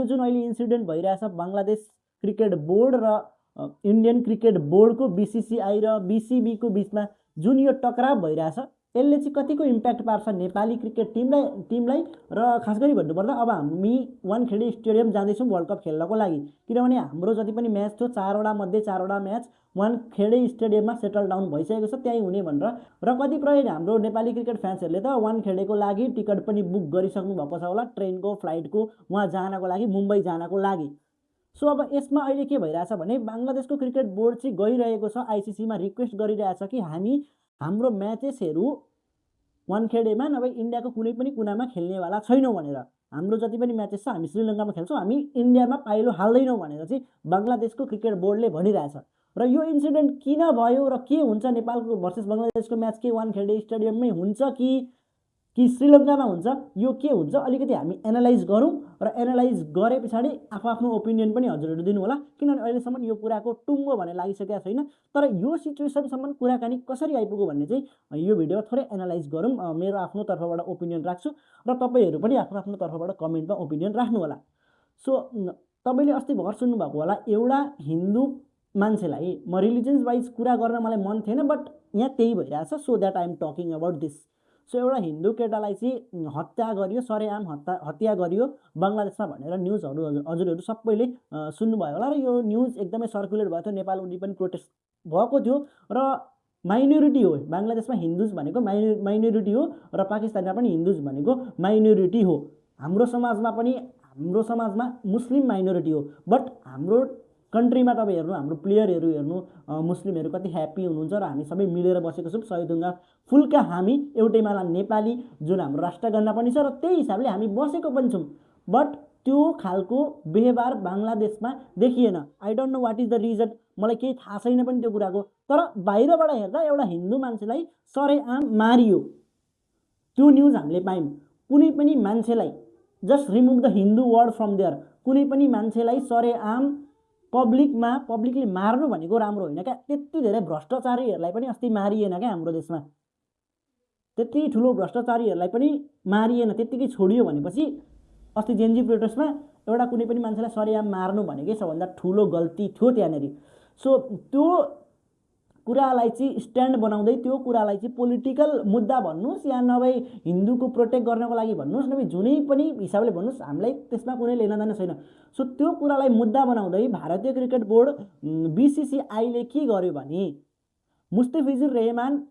जुन अहिले इन्सिडेन्ट भइरहेछ बङ्गलादेश क्रिकेट बोर्ड र इन्डियन क्रिकेट बोर्डको BCCI र BCB को बिचमा जुन यो टकराव भइरहेछ यसले चाहिँ कतिको इम्प्याक्ट पार्छ नेपाली क्रिकेट टिमलाई र खास गरी भन्नुपर्दा अब हामी वानखेडे स्टेडियम जाँदैछौँ वर्ल्ड कप खेल्नको लागि, किनभने हाम्रो जति पनि म्याच थियो 4वटा मध्ये 4वटा म्याच वानखेडे स्टेडियममा सेटल डाउन भइसकेको छ, त्यहीँ हुने भनेर। र कतिपय हाम्रो नेपाली क्रिकेट फ्यान्सहरूले त वानखेडेको लागि टिकट पनि बुक गरिसक्नु भएको छ होला, ट्रेनको फ्लाइटको उहाँ जानको लागि, मुम्बई जानको लागि। सो अब यसमा अहिले के भइरहेछ भने बङ्गलादेशको क्रिकेट बोर्ड चाहिँ गइरहेको छ आइसिसीमा रिक्वेस्ट गरिरहेछ कि हाम्रो म्याचेसहरू वानखेडेमा नभए इन्डियाको कुनै पनि कुनामा खेल्नेवाला छैनौँ भनेर, हाम्रो जति पनि म्याचेस छ हामी श्रीलङ्कामा खेल्छौँ, हामी इन्डियामा पाइलो हाल्दैनौँ भनेर चाहिँ बङ्गलादेशको क्रिकेट बोर्डले भनिरहेछ। र यो इन्सिडेन्ट किन भयो र के हुन्छ, नेपालको भर्सेस बङ्गलादेशको म्याच के वानखेडे स्टेडियममै हुन्छ कि श्रीलङ्कामा हुन्छ, यो के हुन्छ अलिकति हामी एनालाइज गरौँ र एनालाइज गरे पछाडि आफ्नो ओपिनियन पनि हजुरहरू दिनु होला, किनभने अहिलेसम्म यो कुराको टुङ्गो भने लागिसकेको छैन। तर यो सिचुएसनसम्म कुराकानी कसरी आइपुग्यो भन्ने चाहिँ यो भिडियोमा थोरै एनालाइज गरौँ। मेरो आफ्नो तर्फबाट ओपिनियन राख्छु र तपाईँहरू पनि आफ्नो तर्फबाट कमेन्टमा ओपिनियन राख्नु होला। सो तपाईँले अस्ति भर्खर सुन्नुभएको होला, एउटा हिन्दू मान्छेलाई म रिलिजन्स वाइज कुरा गर्न मलाई मन थिएन, बट यहाँ त्यही भइरहेछ, so that I am talking about this. So एउटा हिन्दू केटालाई चाहिँ हत्या गरियो, सरेआम हत्या गरियो बङ्गलादेशमा भनेर न्युजहरू हजुरहरू सबैले सुन्नुभयो होला र यो न्युज एकदमै सर्कुलेट भएको थियो, नेपालमा पनि प्रोटेस्ट भएको थियो। र माइनोरिटी हो बङ्गलादेशमा, हिन्दुज भनेको माइनोरिटी हो र पाकिस्तानमा पनि हिन्दुज भनेको माइनोरिटी हो। हाम्रो समाजमा मुस्लिम माइनोरिटी हो, बट हाम्रो कन्ट्रीमा तपाईँ हेर्नु, हाम्रो प्लेयरहरू हेर्नु, मुस्लिमहरू कति ह्याप्पी हुनुहुन्छ र हामी सबै मिलेर बसेको छौँ। सहीदुङ्गा फुल्का हामी एउटै माला नेपाली जुन हाम्रो राष्ट्रगन्धा पनि छ र त्यही हिसाबले हामी बसेको पनि छौँ, बट त्यो खालको व्यवहार बङ्गलादेशमा देखिएन। I don't know what is the reason, मलाई केही थाहा छैन पनि त्यो कुराको। तर बाहिरबाट हेर्दा एउटा हिन्दू मान्छेलाई सरेआम मारियो, त्यो न्युज हामीले पायौँ। कुनै पनि मान्छेलाई, just remove the Hindu word from there, कुनै पनि मान्छेलाई सरेआम पब्लिकली मार्नु भनेको राम्रो होइन क्या। त्यति धेरै भ्रष्टाचारीहरूलाई पनि अस्ति मारिएन क्या, हाम्रो देशमा त्यति ठुलो भ्रष्टाचारीहरूलाई पनि मारिएन, त्यत्तिकै छोडियो भनेपछि अस्ति जेनजी प्रोटेस्टमा एउटा कुनै पनि मान्छेलाई सरेआम मार्नु भनेकै सबभन्दा ठुलो गल्ती थियो त्यहाँनिर। सो त्यो कुरालाई चाहिँ स्ट्यान्ड बनाउँदै, त्यो कुरालाई चाहिँ पोलिटिकल मुद्दा भन्नुहोस् या नभए हिन्दूको प्रोटेक्ट गर्नको लागि भन्नुहोस्, नभए जुनै पनि हिसाबले भन्नुहोस्, हामीलाई त्यसमा कुनै लेनादेन छैन। सो त्यो कुरालाई मुद्दा बनाउँदै भारतीय क्रिकेट बोर्ड BCCIले के गर्यो भने मुस्तफिजुर रहमान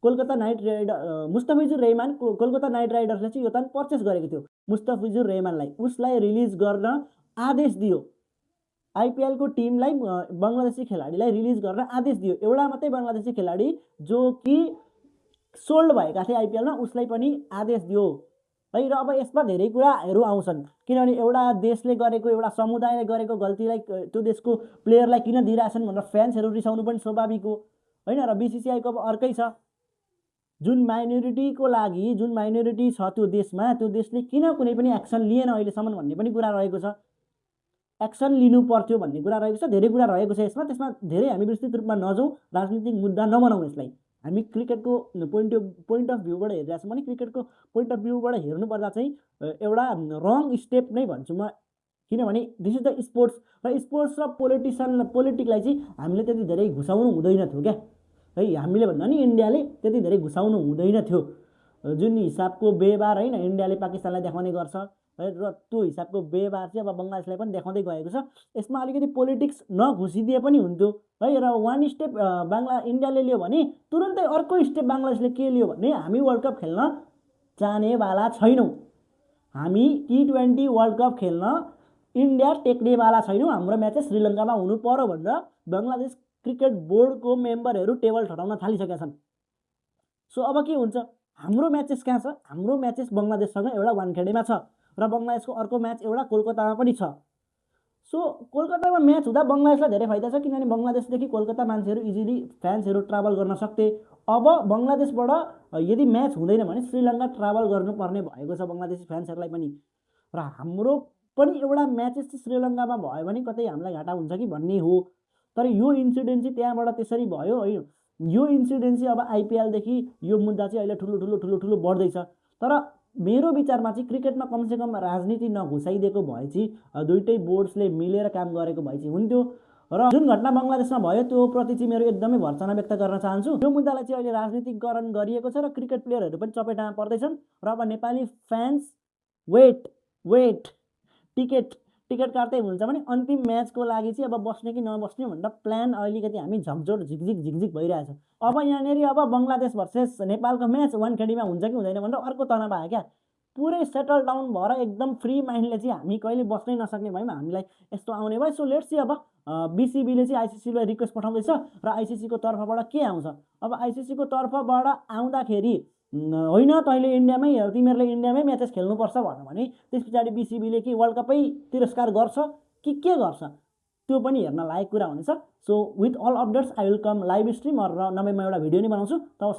कोलकाता नाइट राइडर्सले चाहिँ यो त पर्चेस गरेको थियो मुस्तफिजुर रहमानलाई, उसलाई रिलिज गर्न आदेश दियो। आइपिएलको टिमलाई बङ्गलादेशी खेलाडीलाई रिलिज गर्न आदेश दियो। एउटा मात्रै बङ्गलादेशी खेलाडी जो कि सोल्ड भएका थिए आइपिएलमा, उसलाई पनि आदेश दियो है। र अब यसमा धेरै कुराहरू आउँछन्, किनभने एउटा देशले गरेको, एउटा समुदायले गरेको गल्तीलाई त्यो देशको प्लेयरलाई किन दिइरहेछन् भनेर फ्यान्सहरू रिसाउनु पनि स्वाभाविक हो होइन। र BCCIको अब अर्कै छ, जुन माइनोरिटीको लागि, जुन माइनोरिटी छ त्यो देशमा, त्यो देशले किन कुनै पनि एक्सन लिएन अहिलेसम्म भन्ने पनि कुरा रहेको छ। एक्सन लिनु पर्थ्यो भन्ने कुरा रहेको छ, धेरै कुरा रहेको छ यसमा। त्यसमा धेरै हामी विस्तृत रूपमा नजाउँ, राजनीतिक मुद्दा नबनाउँ यसलाई। हामी क्रिकेटको पोइन्ट अफ भ्यूबाट हेरिरहेको छौँ भने क्रिकेटको पोइन्ट अफ भ्यूबाट हेर्नुपर्दा चाहिँ एउटा रङ स्टेप नै भन्छु म, किनभने दिस इज द स्पोर्ट्स र स्पोर्ट्स र पोलिटिकलाई चाहिँ हामीले त्यति धेरै घुसाउनु हुँदैन थियो क्या है। हामीले भन्दा नि इन्डियाले त्यति धेरै घुसाउनु हुँदैन थियो, जुन हिसाबको व्यवहार होइन इन्डियाले पाकिस्तानलाई देखाउने गर्छ है, र त्यो हिसाबको व्यवहार चाहिँ अब बङ्गलादेशलाई पनि देखाउँदै गएको छ। यसमा अलिकति पोलिटिक्स नघुसिदिए पनि हुन्थ्यो है। र वान स्टेप इन्डियाले लियो भने तुरन्तै अर्को स्टेप बङ्गलादेशले के लियो भने हामी वर्ल्ड कप खेल्न जानेवाला छैनौँ, हामी T20 वर्ल्ड कप खेल्न इन्डिया टेक्नेवाला छैनौँ, हाम्रो म्याचेस श्रीलङ्कामा हुनु पर्यो भनेर बङ्गलादेश क्रिकेट बोर्डको मेम्बरहरू टेबल ठटाउन थालिसकेका छन्। सो अब के हुन्छ, हाम्रो म्याचेस कहाँ छ? हाम्रो म्याचेस बङ्गलादेशसँग एउटा वानखेडेमा छ र बङ्गलादेशको अर्को म्याच एउटा कोलकातामा पनि छ। सो कोलकातामा म्याच हुँदा बङ्गलादेशलाई धेरै फाइदा छ, किनभने बङ्गलादेशदेखि कोलकाता मान्छेहरू इजिली फ्यान्सहरू ट्राभल गर्न सक्थे। अब बङ्गलादेशबाट यदि म्याच हुँदैन भने श्रीलङ्का ट्राभल गर्नुपर्ने भएको छ बङ्गलादेशी फ्यान्सहरूलाई पनि। र हाम्रो पनि एउटा म्याचेस चाहिँ श्रीलङ्कामा भयो भने कतै हामीलाई घाटा हुन्छ कि भन्ने हो। तर यो इन्सिडेन्ट चाहिँ त्यहाँबाट त्यसरी भयो है। यो इन्सिडेन्ट चाहिँ अब आइपिएलदेखि यो मुद्दा चाहिँ अहिले ठुलो बढ्दैछ। तर मेरो विचारमा चाहिँ क्रिकेटमा कमसेकम राजनीति नघुसाइदिएको भए चाहिँ दुइटै बोर्ड्सले मिलेर काम गरेको भए चाहिँ हुन्थ्यो। र जुन घटना बङ्गलादेशमा भयो त्यो प्रति चाहिँ मेरो एकदमै भर्सना व्यक्त गर्न चाहन्छु। यो मुद्दालाई चाहिँ अहिले राजनीतिकरण गरिएको छ र क्रिकेट प्लेयरहरू पनि चपेटामा पर्दैछन्। र अब नेपाली फ्यान्स वेट टिकट काट्दै हुन्छ भने अन्तिम म्याचको लागि चाहिँ अब बस्ने कि नबस्ने भनेर प्लान अलिकति हामी झकझोर झिकझिक भइरहेछ। अब यहाँनिर अब बङ्गलादेश भर्सेस नेपालको म्याच वानखेडीमा हुन्छ कि हुँदैन भनेर अर्को तनाव आयो क्या। पुरै सेटल डाउन भएर एकदम फ्री माइन्डले चाहिँ हामी कहिले बस्नै नसक्ने भयौँ, हामीलाई यस्तो आउने भयो। सो लेट्स सी अब बिसिबीले चाहिँ आइसिसीलाई रिक्वेस्ट पठाउँदैछ र आइसिसीको तर्फबाट के आउँछ। अब आइसिसीको तर्फबाट आउँदाखेरि होइन तैँले इन्डियामै तिमीहरूले इन्डियामै म्याचेस खेल्नुपर्छ भन्यो भने त्यस पछाडि बिसिबीले कि वर्ल्ड कपै तिरस्कार गर्छ कि के गर्छ त्यो पनि हेर्न लायक कुरा हुनेछ। So with all updates I will come live stream र नभए म एउटा भिडियो नै बनाउँछु। तब